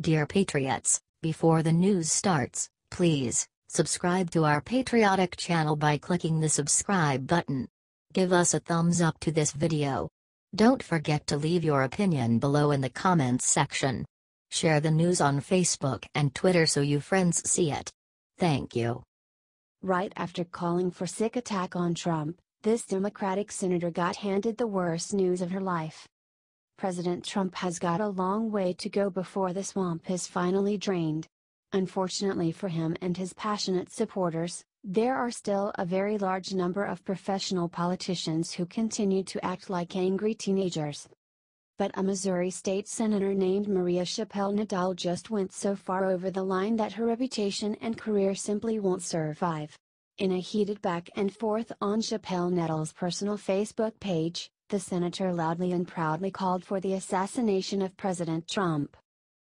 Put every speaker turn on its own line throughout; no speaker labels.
Dear Patriots, before the news starts, please subscribe to our patriotic channel by clicking the subscribe button. Give us a thumbs up to this video. Don't forget to leave your opinion below in the comments section. Share the news on Facebook and Twitter so your friends see it. Thank you.
Right after calling for sick attack on Trump, this Democratic senator got handed the worst news of her life. President Trump has got a long way to go before the swamp is finally drained. Unfortunately for him and his passionate supporters, there are still a very large number of professional politicians who continue to act like angry teenagers. But a Missouri state senator named Maria Chappelle-Nadal just went so far over the line that her reputation and career simply won't survive. In a heated back and forth on Chappelle-Nadal's personal Facebook page, the senator loudly and proudly called for the assassination of President Trump.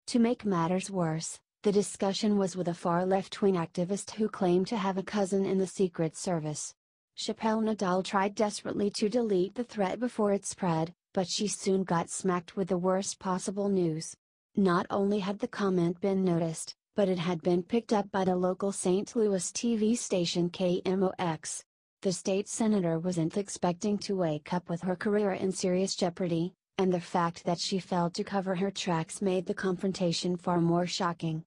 To make matters worse, the discussion was with a far left-wing activist who claimed to have a cousin in the Secret Service. Chappelle-Nadal tried desperately to delete the threat before it spread, but she soon got smacked with the worst possible news. Not only had the comment been noticed, but it had been picked up by the local St. Louis TV station KMOX. The state senator wasn't expecting to wake up with her career in serious jeopardy, and the fact that she failed to cover her tracks made the confrontation far more shocking.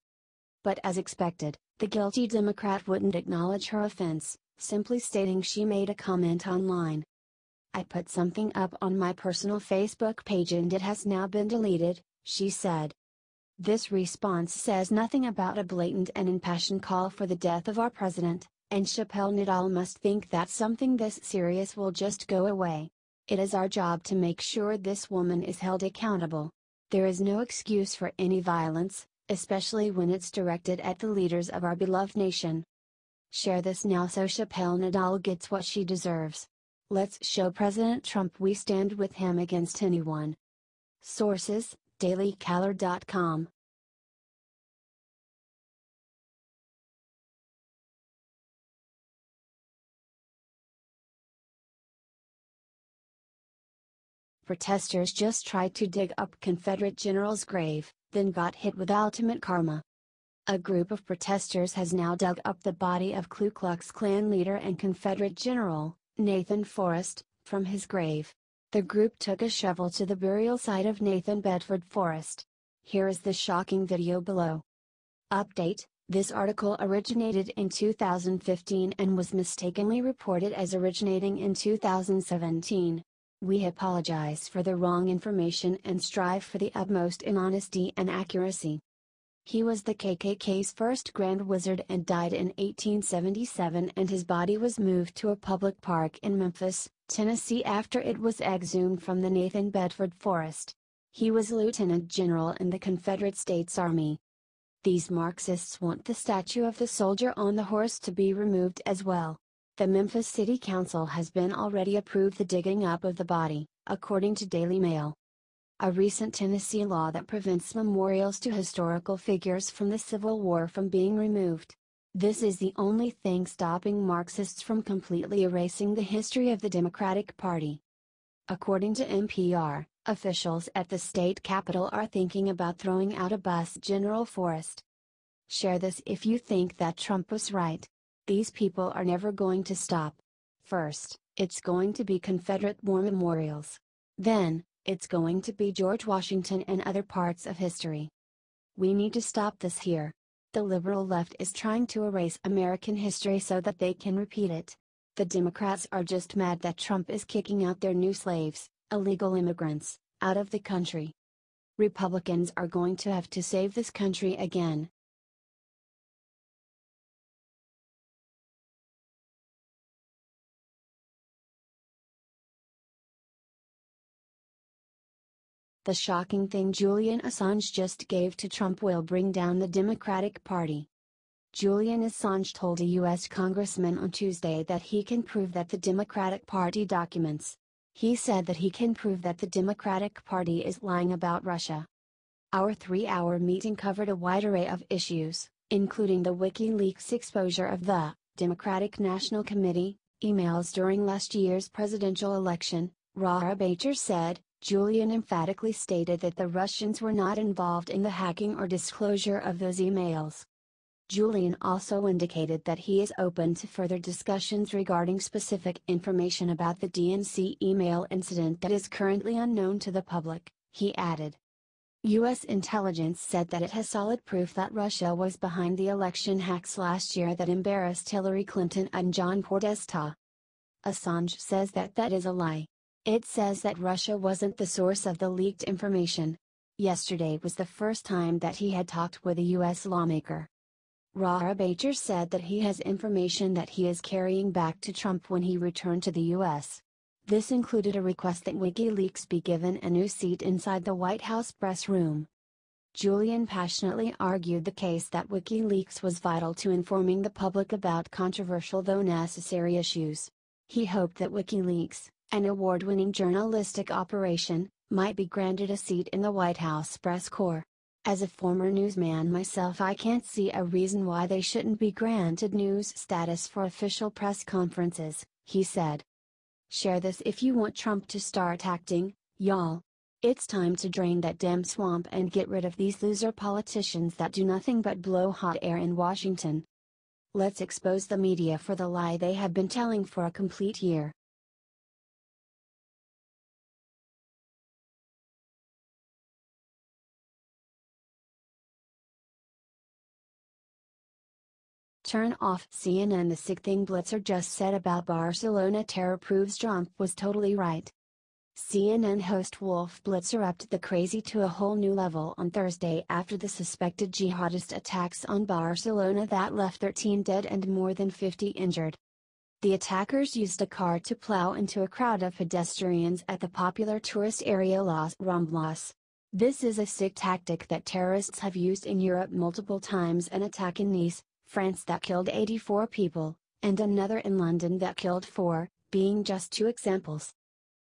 But as expected, the guilty Democrat wouldn't acknowledge her offense, simply stating she made a comment online. "I put something up on my personal Facebook page and it has now been deleted," she said. This response says nothing about a blatant and impassioned call for the death of our president, and Chappelle-Nadal must think that something this serious will just go away. It is our job to make sure this woman is held accountable. There is no excuse for any violence, especially when it's directed at the leaders of our beloved nation. Share this now so Chappelle-Nadal gets what she deserves. Let's show President Trump we stand with him against anyone. Sources: dailycaller.com. Protesters just tried to dig up Confederate general's grave, then got hit with ultimate karma. A group of protesters has now dug up the body of Ku Klux Klan leader and Confederate General, Nathan Forrest, from his grave. The group took a shovel to the burial site of Nathan Bedford Forrest. Here is the shocking video below. Update: this article originated in 2015 and was mistakenly reported as originating in 2017. We apologize for the wrong information and strive for the utmost in honesty and accuracy. He was the KKK's first Grand Wizard and died in 1877, and his body was moved to a public park in Memphis, Tennessee after it was exhumed from the Nathan Bedford Forrest. He was Lieutenant General in the Confederate States Army. These Marxists want the statue of the soldier on the horse to be removed as well. The Memphis City Council has been already approved the digging up of the body, according to Daily Mail. A recent Tennessee law that prevents memorials to historical figures from the Civil War from being removed. This is the only thing stopping Marxists from completely erasing the history of the Democratic Party. According to NPR, officials at the state capitol are thinking about throwing out a bus General Forrest. Share this if you think that Trump was right. These people are never going to stop. First, it's going to be Confederate war memorials. Then, it's going to be George Washington and other parts of history. We need to stop this here. The liberal left is trying to erase American history so that they can repeat it. The Democrats are just mad that Trump is kicking out their new slaves, illegal immigrants, out of the country. Republicans are going to have to save this country again. The shocking thing Julian Assange just gave to Trump will bring down the Democratic Party. Julian Assange told a U.S. congressman on Tuesday that he can prove that the Democratic Party documents. He said that he can prove that the Democratic Party is lying about Russia. Our 3-hour meeting covered a wide array of issues, including the WikiLeaks exposure of the Democratic National Committee, emails during last year's presidential election, Laura Bacher said, Julian emphatically stated that the Russians were not involved in the hacking or disclosure of those emails. Julian also indicated that he is open to further discussions regarding specific information about the DNC email incident that is currently unknown to the public, he added. U.S. intelligence said that it has solid proof that Russia was behind the election hacks last year that embarrassed Hillary Clinton and John Podesta. Assange says that is a lie. It says that Russia wasn't the source of the leaked information. Yesterday was the first time that he had talked with a U.S. lawmaker. Bacher said that he has information that he is carrying back to Trump when he returned to the U.S. This included a request that WikiLeaks be given a new seat inside the White House press room. Julian passionately argued the case that WikiLeaks was vital to informing the public about controversial though necessary issues. He hoped that WikiLeaks, an award-winning journalistic operation, might be granted a seat in the White House press corps. As a former newsman myself, I can't see a reason why they shouldn't be granted news status for official press conferences, he said. Share this if you want Trump to start acting, y'all. It's time to drain that damn swamp and get rid of these loser politicians that do nothing but blow hot air in Washington. Let's expose the media for the lie they have been telling for a complete year. Turn off CNN. The sick thing Blitzer just said about Barcelona terror proves Trump was totally right. CNN host Wolf Blitzer upped the crazy to a whole new level on Thursday after the suspected jihadist attacks on Barcelona that left 13 dead and more than 50 injured. The attackers used a car to plow into a crowd of pedestrians at the popular tourist area Las Ramblas. This is a sick tactic that terrorists have used in Europe multiple times: an attack in Nice, France that killed 84 people, and another in London that killed 4, being just 2 examples.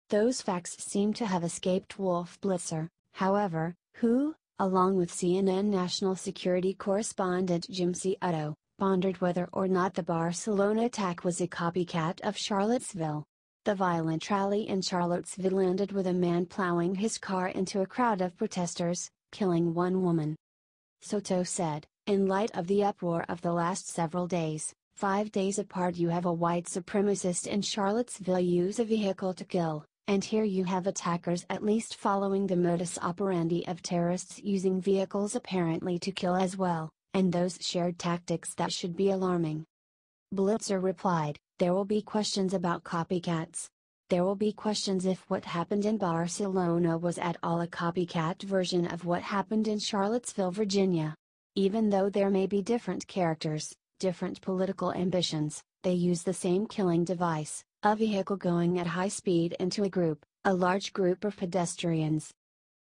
Those facts seem to have escaped Wolf Blitzer, however, who, along with CNN national security correspondent Jim Otto, pondered whether or not the Barcelona attack was a copycat of Charlottesville. The violent rally in Charlottesville ended with a man plowing his car into a crowd of protesters, killing 1 woman. Soto said, in light of the uproar of the last several days, 5 days apart you have a white supremacist in Charlottesville use a vehicle to kill, and here you have attackers at least following the modus operandi of terrorists using vehicles apparently to kill as well, and those shared tactics that should be alarming. Blitzer replied, there will be questions about copycats. There will be questions if what happened in Barcelona was at all a copycat version of what happened in Charlottesville, Virginia. Even though there may be different characters, different political ambitions, they use the same killing device, a vehicle going at high speed into a large group of pedestrians.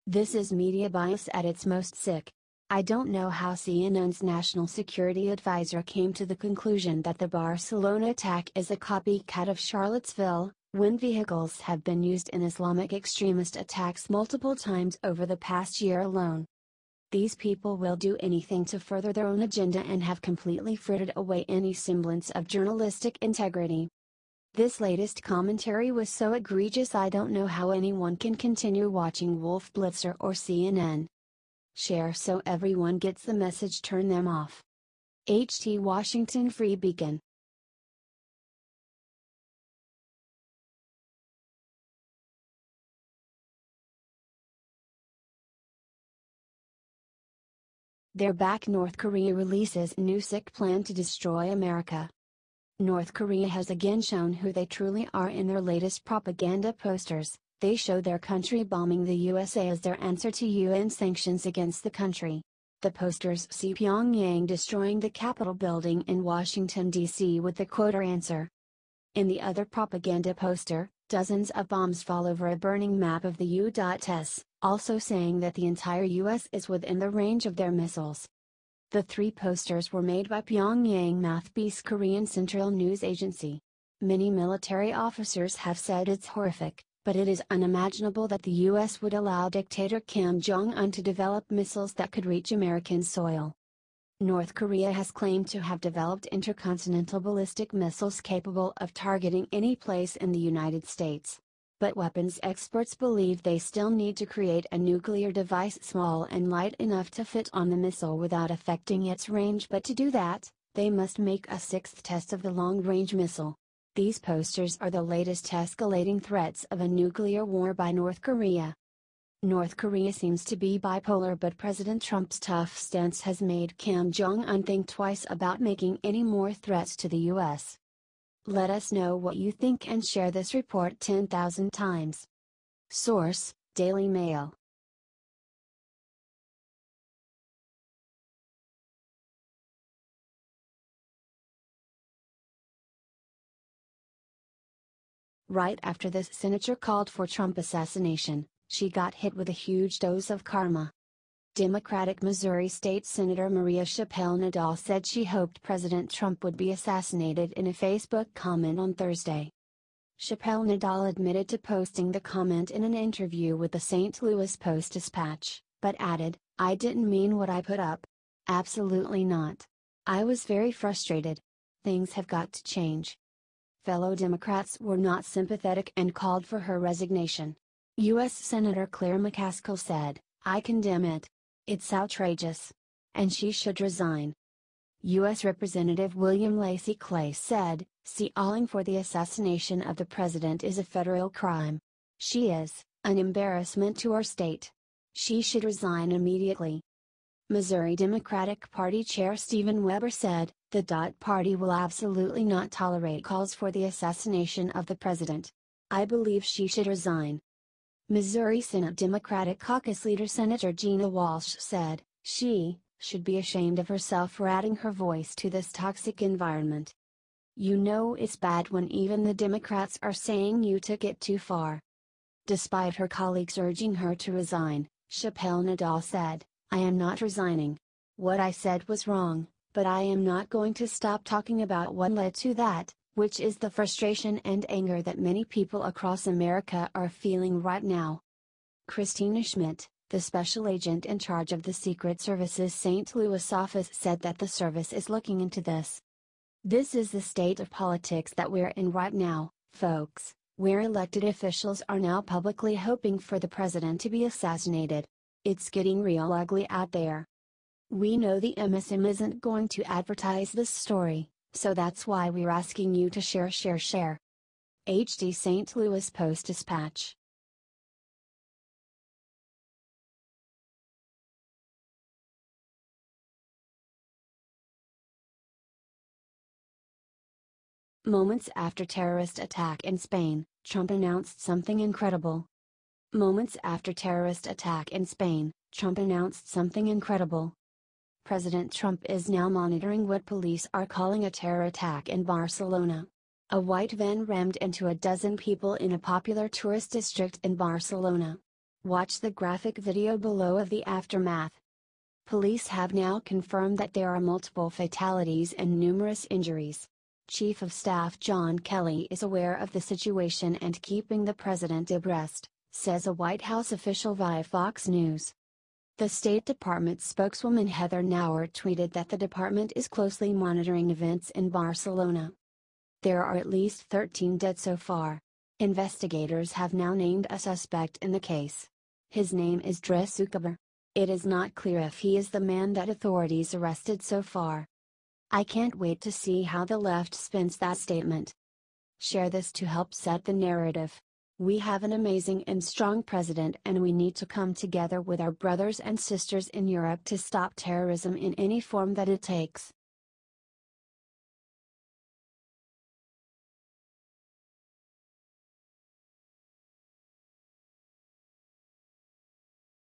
This is media bias at its most sick. I don't know how CNN's national security advisor came to the conclusion that the Barcelona attack is a copycat of Charlottesville, when vehicles have been used in Islamic extremist attacks multiple times over the past year alone. These people will do anything to further their own agenda and have completely frittered away any semblance of journalistic integrity. This latest commentary was so egregious I don't know how anyone can continue watching Wolf Blitzer or CNN. Share so everyone gets the message. Turn them off. HT Washington Free Beacon. They're back. North Korea releases new sick plan to destroy America. North Korea has again shown who they truly are in their latest propaganda posters. They show their country bombing the USA as their answer to UN sanctions against the country. The posters see Pyongyang destroying the Capitol building in Washington, D.C. with the quote or answer. In the other propaganda poster, dozens of bombs fall over a burning map of the U.S., also saying that the entire U.S. is within the range of their missiles. The 3 posters were made by Pyongyang mouthpiece Korean Central News Agency. Many military officers have said it's horrific, but it is unimaginable that the U.S. would allow dictator Kim Jong-un to develop missiles that could reach American soil. North Korea has claimed to have developed intercontinental ballistic missiles capable of targeting any place in the United States. But weapons experts believe they still need to create a nuclear device small and light enough to fit on the missile without affecting its range. But to do that, they must make a sixth test of the long-range missile. These posters are the latest escalating threats of a nuclear war by North Korea. North Korea seems to be bipolar, but President Trump's tough stance has made Kim Jong-un think twice about making any more threats to the U.S. Let us know what you think and share this report 10,000 times. Source: Daily Mail. Right after this senator called for Trump assassination, she got hit with a huge dose of karma. Democratic Missouri State Senator Maria Chappelle-Nadal said she hoped President Trump would be assassinated in a Facebook comment on Thursday. Chappelle-Nadal admitted to posting the comment in an interview with the St. Louis Post-Dispatch, but added, "I didn't mean what I put up. Absolutely not. I was very frustrated. Things have got to change." Fellow Democrats were not sympathetic and called for her resignation. U.S. Senator Claire McCaskill said, "I condemn it. It's outrageous. And she should resign." U.S. Representative William Lacey Clay said, "Calling for the assassination of the president is a federal crime. She is an embarrassment to our state. She should resign immediately." Missouri Democratic Party Chair Stephen Weber said, "The Party will absolutely not tolerate calls for the assassination of the president. I believe she should resign." Missouri Senate Democratic Caucus leader Senator Gina Walsh said, "She should be ashamed of herself for adding her voice to this toxic environment. You know it's bad when even the Democrats are saying you took it too far." Despite her colleagues urging her to resign, Chappelle-Nadal said, "I am not resigning. What I said was wrong, but I am not going to stop talking about what led to that, which is the frustration and anger that many people across America are feeling right now." Christina Schmidt, the special agent in charge of the Secret Service's St. Louis office, said that the service is looking into this. "This is the state of politics that we're in right now, folks, where elected officials are now publicly hoping for the president to be assassinated. It's getting real ugly out there. We know the MSM isn't going to advertise this story, so that's why we're asking you to share. HD St. Louis Post-Dispatch. Moments after terrorist attack in Spain, Trump announced something incredible. Moments after terrorist attack in Spain, Trump announced something incredible. President Trump is now monitoring what police are calling a terror attack in Barcelona. A white van rammed into a dozen people in a popular tourist district in Barcelona. Watch the graphic video below of the aftermath. Police have now confirmed that there are multiple fatalities and numerous injuries. Chief of Staff John Kelly is aware of the situation and keeping the president abreast, says a White House official via Fox News. The State Department spokeswoman Heather Nauert tweeted that the department is closely monitoring events in Barcelona. There are at least 13 dead so far. Investigators have now named a suspect in the case. His name is Dres Zuckerber. It is not clear if he is the man that authorities arrested so far. I can't wait to see how the left spins that statement. Share this to help set the narrative. We have an amazing and strong president, and we need to come together with our brothers and sisters in Europe to stop terrorism in any form that it takes.